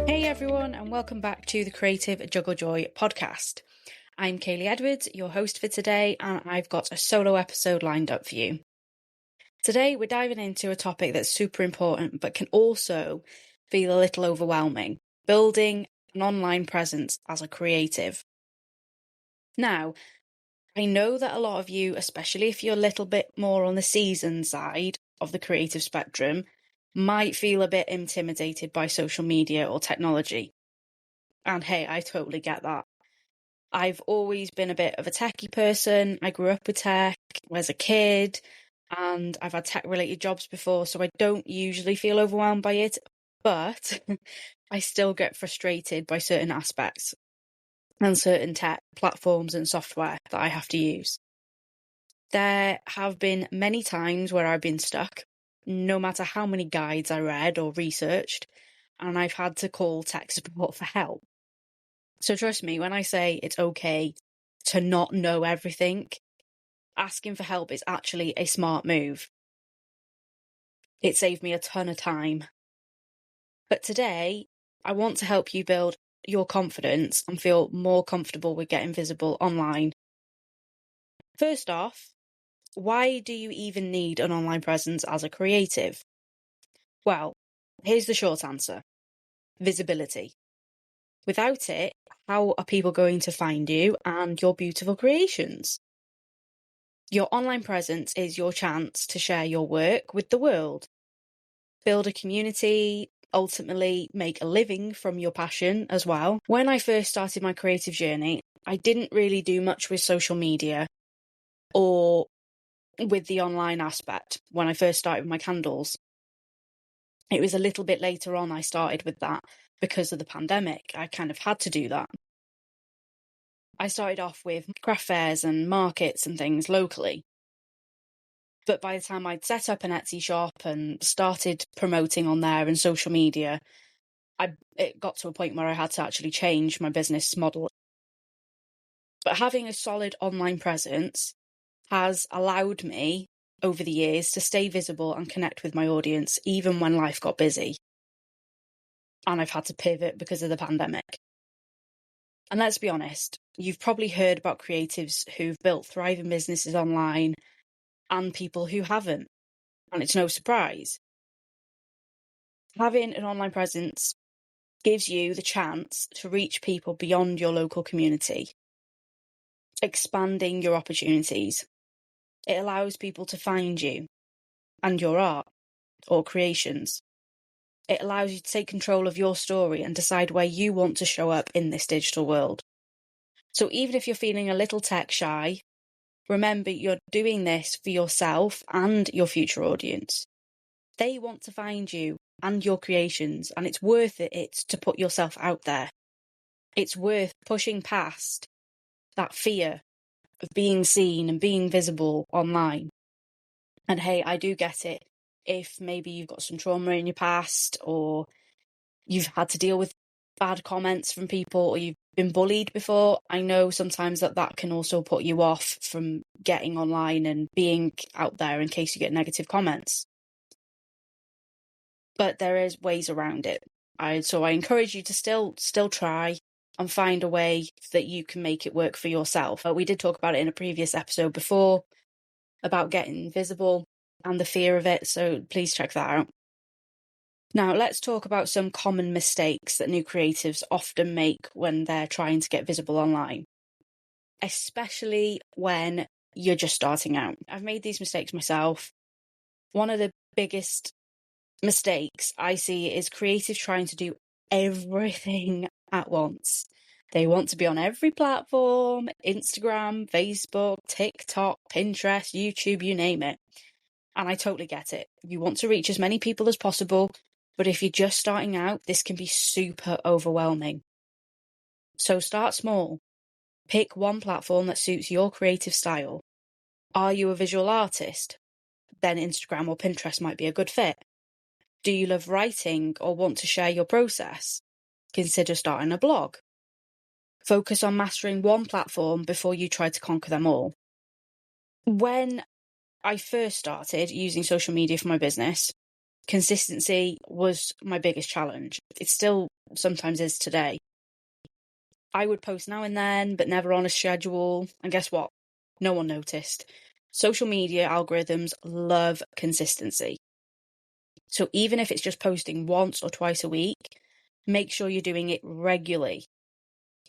Hey everyone, and welcome back to the Creative Juggle Joy podcast. I'm Kaylie Edwards, your host for today, and I've got a solo episode lined up for you. Today, we're diving into a topic that's super important, but can also feel a little overwhelming: building an online presence as a creative. Now, I know that a lot of you, especially if you're a little bit more on the seasoned side of the creative spectrum, might feel a bit intimidated by social media or technology. And hey, I totally get that. I've always been a bit of a techy person. I grew up with tech as a kid, and I've had tech-related jobs before, so I don't usually feel overwhelmed by it, but I still get frustrated by certain aspects and certain tech platforms and software that I have to use. There have been many times where I've been stuck, no matter how many guides I read or researched, and I've had to call tech support for help. So trust me, when I say it's okay to not know everything, asking for help is actually a smart move. It saved me a ton of time. But today, I want to help you build your confidence and feel more comfortable with getting visible online. First off, why do you even need an online presence as a creative? Well, here's the short answer: visibility. Without it, how are people going to find you and your beautiful creations? Your online presence is your chance to share your work with the world, build a community, ultimately make a living from your passion as well. When I first started my creative journey, I didn't really do much with social media or with the online aspect when I first started with my candles. It was a little bit later on I started with that because of the pandemic. I kind of had to do that. I started off with craft fairs and markets and things locally. But by the time I'd set up an Etsy shop and started promoting on there and social media, it got to a point where I had to actually change my business model. But having a solid online presence has allowed me over the years to stay visible and connect with my audience, even when life got busy. And I've had to pivot because of the pandemic. And let's be honest, you've probably heard about creatives who've built thriving businesses online and people who haven't. And it's no surprise. Having an online presence gives you the chance to reach people beyond your local community, expanding your opportunities. It allows people to find you and your art or creations. It allows you to take control of your story and decide where you want to show up in this digital world. So even if you're feeling a little tech shy, remember you're doing this for yourself and your future audience. They want to find you and your creations, and it's worth it to put yourself out there. It's worth pushing past that fear of being seen and being visible online. And hey, I do get it. If maybe you've got some trauma in your past, or you've had to deal with bad comments from people, or you've been bullied before, I know sometimes that can also put you off from getting online and being out there in case you get negative comments. But there is ways around it. So I encourage you to still try and find a way that you can make it work for yourself. We did talk about it in a previous episode before about getting visible and the fear of it, so please check that out. Now, let's talk about some common mistakes that new creatives often make when they're trying to get visible online, especially when you're just starting out. I've made these mistakes myself. One of the biggest mistakes I see is creatives trying to do everything at once. They want to be on every platform: Instagram, Facebook, TikTok, Pinterest, YouTube, you name it. And I totally get it. You want to reach as many people as possible, but if you're just starting out, this can be super overwhelming. So start small. Pick one platform that suits your creative style. Are you a visual artist? Then Instagram or Pinterest might be a good fit. Do you love writing or want to share your process? Consider starting a blog. Focus on mastering one platform before you try to conquer them all. When I first started using social media for my business, Consistency was my biggest challenge. It still sometimes is today. I would post now and then, but never on a schedule. And guess what? No one noticed. Social media algorithms love consistency. So even if it's just posting once or twice a week, make sure you're doing it regularly,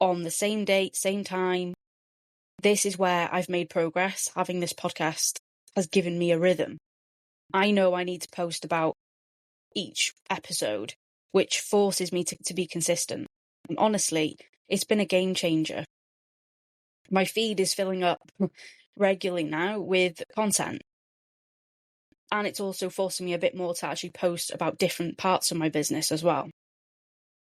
on the same date, same time. This is where I've made progress. Having this podcast has given me a rhythm. I know I need to post about each episode, which forces me to be consistent. And honestly, it's been a game changer. My feed is filling up regularly now with content. And it's also forcing me a bit more to actually post about different parts of my business as well.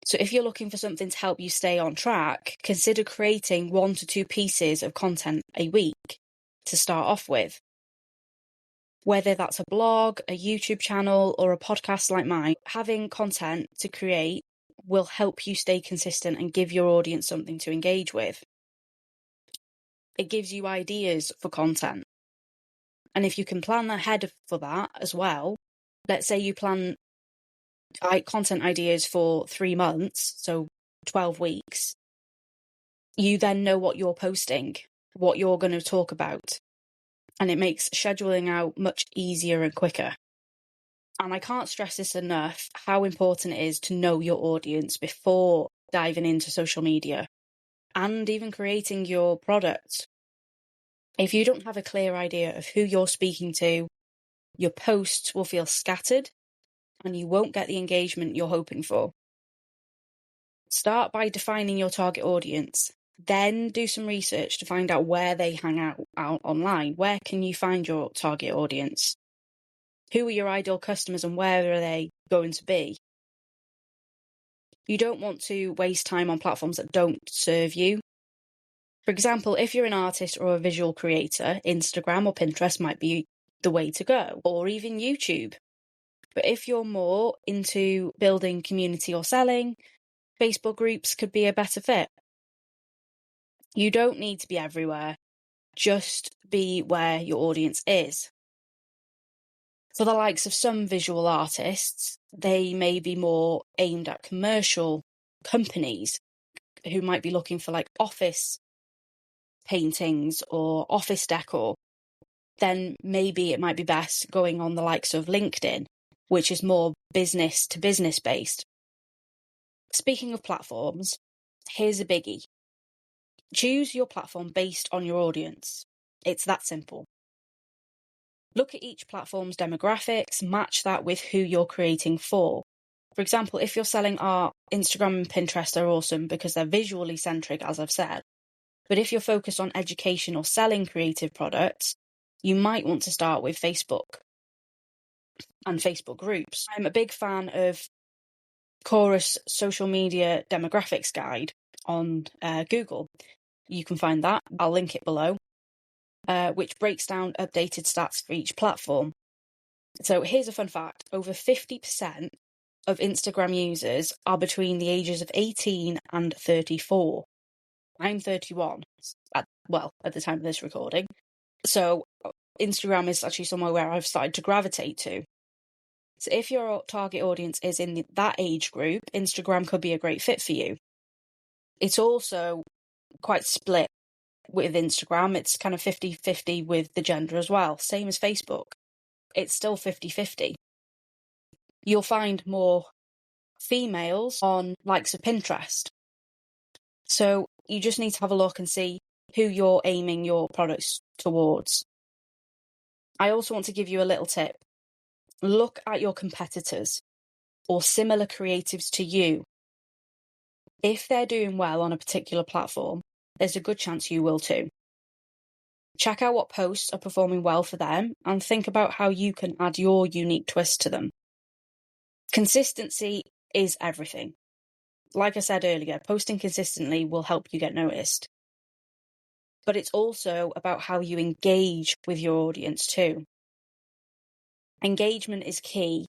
So if you're looking for something to help you stay on track, consider creating 1 to 2 pieces of content a week to start off with. Whether that's a blog, a YouTube channel, or a podcast like mine, having content to create will help you stay consistent and give your audience something to engage with. It gives you ideas for content. And if you can plan ahead for that as well, let's say you plan content ideas for 3 months, so 12 weeks, you then know what you're posting, what you're going to talk about, and it makes scheduling out much easier and quicker. And I can't stress this enough, how important it is to know your audience before diving into social media and even creating your product. If you don't have a clear idea of who you're speaking to, your posts will feel scattered and you won't get the engagement you're hoping for. Start by defining your target audience. Then do some research to find out where they hang out online. Where can you find your target audience? Who are your ideal customers and where are they going to be? You don't want to waste time on platforms that don't serve you. For example, if you're an artist or a visual creator, Instagram or Pinterest might be the way to go, or even YouTube. But if you're more into building community or selling, Facebook groups could be a better fit. You don't need to be everywhere, just be where your audience is. For the likes of some visual artists, they may be more aimed at commercial companies who might be looking for like office paintings or office decor. Then maybe it might be best going on the likes of LinkedIn, which is more business to business based. Speaking of platforms, here's a biggie. Choose your platform based on your audience. It's that simple. Look at each platform's demographics, match that with who you're creating for. For example, if you're selling art, Instagram and Pinterest are awesome because they're visually centric, as I've said. But if you're focused on education or selling creative products, you might want to start with Facebook and Facebook groups. I'm a big fan of Chorus Social Media Demographics Guide on Google. You can find that. I'll link it below, which breaks down updated stats for each platform. So here's a fun fact. Over 50% of Instagram users are between the ages of 18 and 34. I'm 31, at the time of this recording. So Instagram is actually somewhere where I've started to gravitate to. So if your target audience is in that age group, Instagram could be a great fit for you. It's also quite split with Instagram. It's kind of 50-50 with the gender as well, same as Facebook. It's still 50-50. You'll find more females on likes of Pinterest. So you just need to have a look and see who you're aiming your products towards. I also want to give you a little tip. Look at your competitors or similar creatives to you. If they're doing well on a particular platform, there's a good chance you will too. Check out what posts are performing well for them and think about how you can add your unique twist to them. Consistency is everything. Like I said earlier, posting consistently will help you get noticed. But it's also about how you engage with your audience too. Engagement is key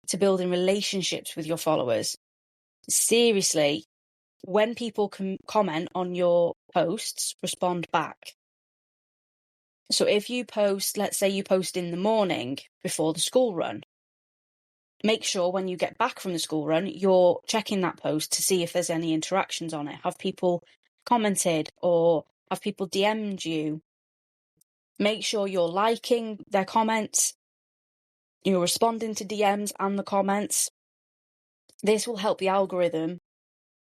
to building relationships with your followers. Seriously, when people comment on your posts, respond back. So if you post, let's say you post in the morning before the school run, make sure when you get back from the school run, you're checking that post to see if there's any interactions on it. Have people commented or have people DM'd you? Make sure you're liking their comments, you're responding to DMs and the comments. This will help the algorithm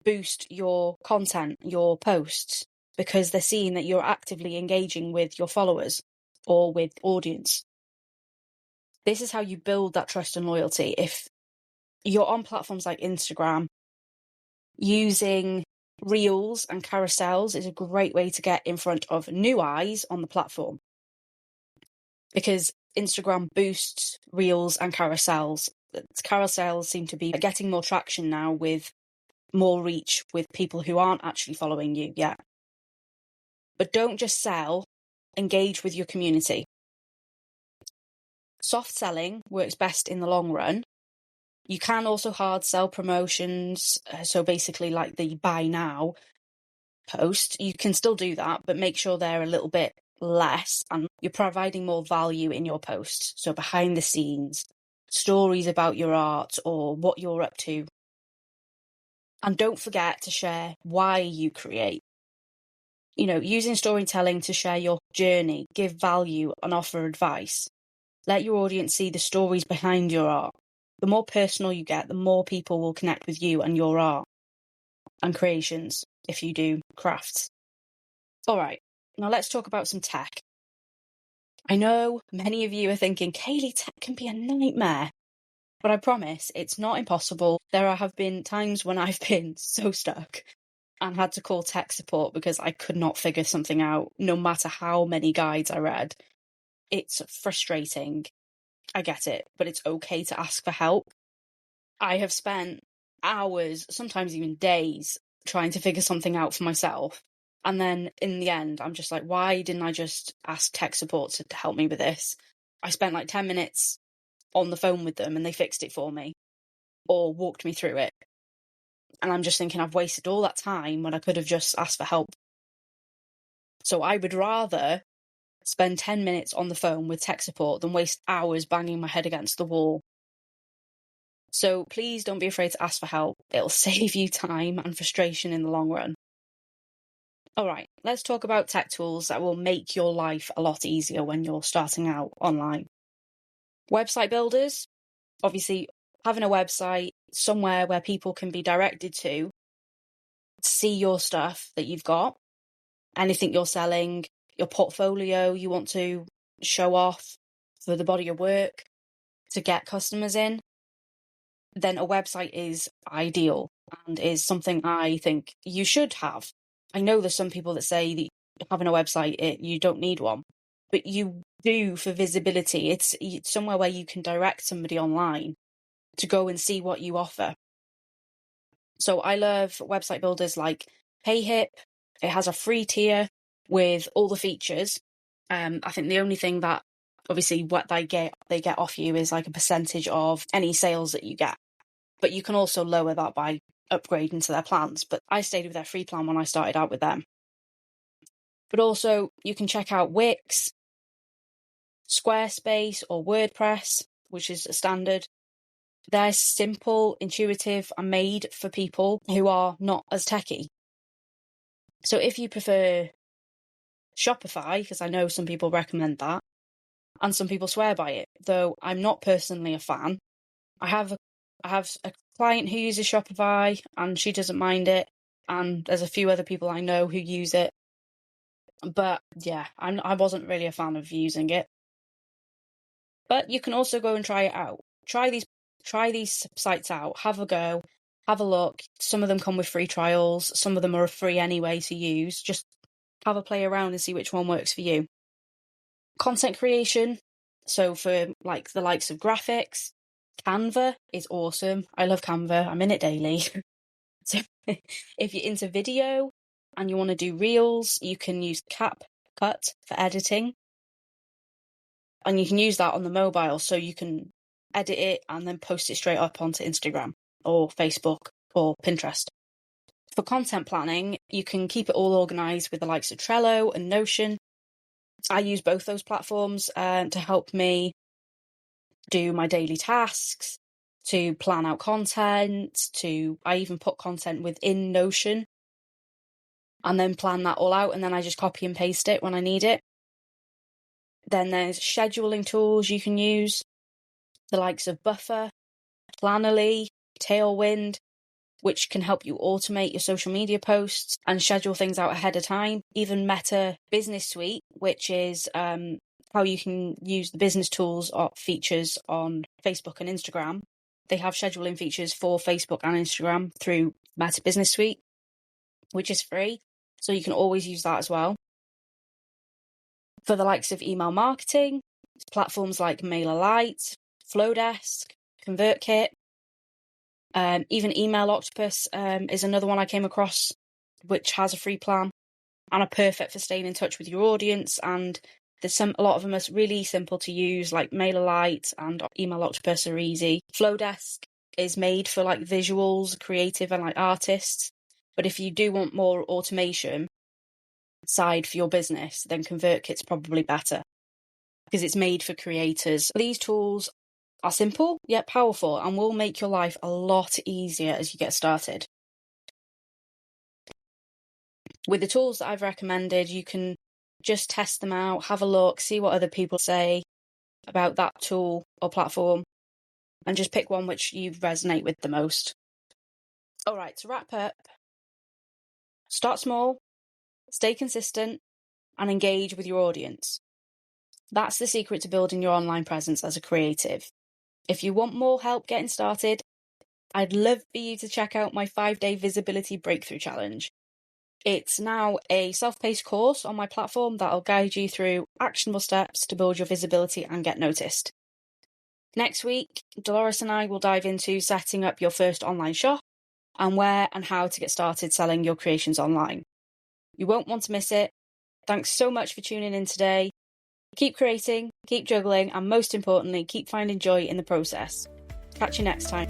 boost your content, your posts, because they're seeing that you're actively engaging with your followers or with audience. This is how you build that trust and loyalty. If you're on platforms like Instagram, using reels and carousels is a great way to get in front of new eyes on the platform, because Instagram boosts reels and carousels. Carousels seem to be getting more traction now, with more reach with people who aren't actually following you yet. But don't just sell, engage with your community. Soft selling works best in the long run. You can also hard sell promotions. So basically like the buy now post, you can still do that, but make sure they're a little bit less and you're providing more value in your posts. So behind the scenes, stories about your art or what you're up to. And don't forget to share why you create. Using storytelling to share your journey, give value and offer advice. Let your audience see the stories behind your art. The more personal you get, the more people will connect with you and your art and creations if you do crafts. All right, now let's talk about some tech. I know many of you are thinking, Kaylie, tech can be a nightmare. But I promise it's not impossible. There have been times when I've been so stuck and had to call tech support because I could not figure something out, no matter how many guides I read. It's frustrating. I get it, but it's okay to ask for help. I have spent hours, sometimes even days, trying to figure something out for myself. And then in the end, I'm just like, why didn't I just ask tech support to help me with this? I spent like 10 minutes on the phone with them and they fixed it for me or walked me through it. And I'm just thinking I've wasted all that time when I could have just asked for help. So I would rather spend 10 minutes on the phone with tech support than waste hours banging my head against the wall. So please don't be afraid to ask for help. It'll save you time and frustration in the long run. All right, let's talk about tech tools that will make your life a lot easier when you're starting out online. Website builders, obviously having a website somewhere where people can be directed to see your stuff that you've got, anything you're selling, your portfolio you want to show off for the body of work to get customers in, then a website is ideal and is something I think you should have. I know there's some people that say that having a website, you don't need one, but you do for visibility. It's somewhere where you can direct somebody online to go and see what you offer. So I love website builders like PayHip. It has a free tier with all the features. I think the only thing that obviously what they get off you is like a percentage of any sales that you get. But you can also lower that by upgrading to their plans. But I stayed with their free plan when I started out with them. But also you can check out Wix, Squarespace or WordPress, which is a standard. They're simple, intuitive, and made for people who are not as techy. So if you prefer Shopify, because I know some people recommend that, and some people swear by it, though I'm not personally a fan. I have a client who uses Shopify, and she doesn't mind it, and there's a few other people I know who use it. But yeah, I wasn't really a fan of using it. But you can also go and try it out. Try these sites out, have a go, have a look. Some of them come with free trials. Some of them are free anyway to use. Just have a play around and see which one works for you. Content creation. So for like the likes of graphics, Canva is awesome. I love Canva. I'm in it daily. So if you're into video and you want to do reels, you can use CapCut for editing. And you can use that on the mobile, so you can edit it and then post it straight up onto Instagram or Facebook or Pinterest. For content planning, you can keep it all organised with the likes of Trello and Notion. I use both those platforms to help me do my daily tasks, to plan out content, I even put content within Notion and then plan that all out, and then I just copy and paste it when I need it. Then there's scheduling tools you can use, the likes of Buffer, Plannerly, Tailwind, which can help you automate your social media posts and schedule things out ahead of time. Even Meta Business Suite, which is how you can use the business tools or features on Facebook and Instagram. They have scheduling features for Facebook and Instagram through Meta Business Suite, which is free. So you can always use that as well. For the likes of email marketing, platforms like MailerLite, Flowdesk, ConvertKit, even Email Octopus is another one I came across, which has a free plan and are perfect for staying in touch with your audience. And there's a lot of them are really simple to use, like MailerLite and Email Octopus are easy. Flowdesk is made for like visuals, creative and like artists. But if you do want more automation side for your business, then ConvertKit's probably better because it's made for creators. These tools are simple yet powerful and will make your life a lot easier as you get started. With the tools that I've recommended, you can just test them out, have a look, see what other people say about that tool or platform, and just pick one which you resonate with the most. All right, to wrap up, start small, stay consistent, and engage with your audience. That's the secret to building your online presence as a creative. If you want more help getting started, I'd love for you to check out my 5-day Visibility Breakthrough Challenge. It's now a self-paced course on my platform that'll guide you through actionable steps to build your visibility and get noticed. Next week, Dolores and I will dive into setting up your first online shop and where and how to get started selling your creations online. You won't want to miss it. Thanks so much for tuning in today. Keep creating, keep juggling, and most importantly, keep finding joy in the process. Catch you next time.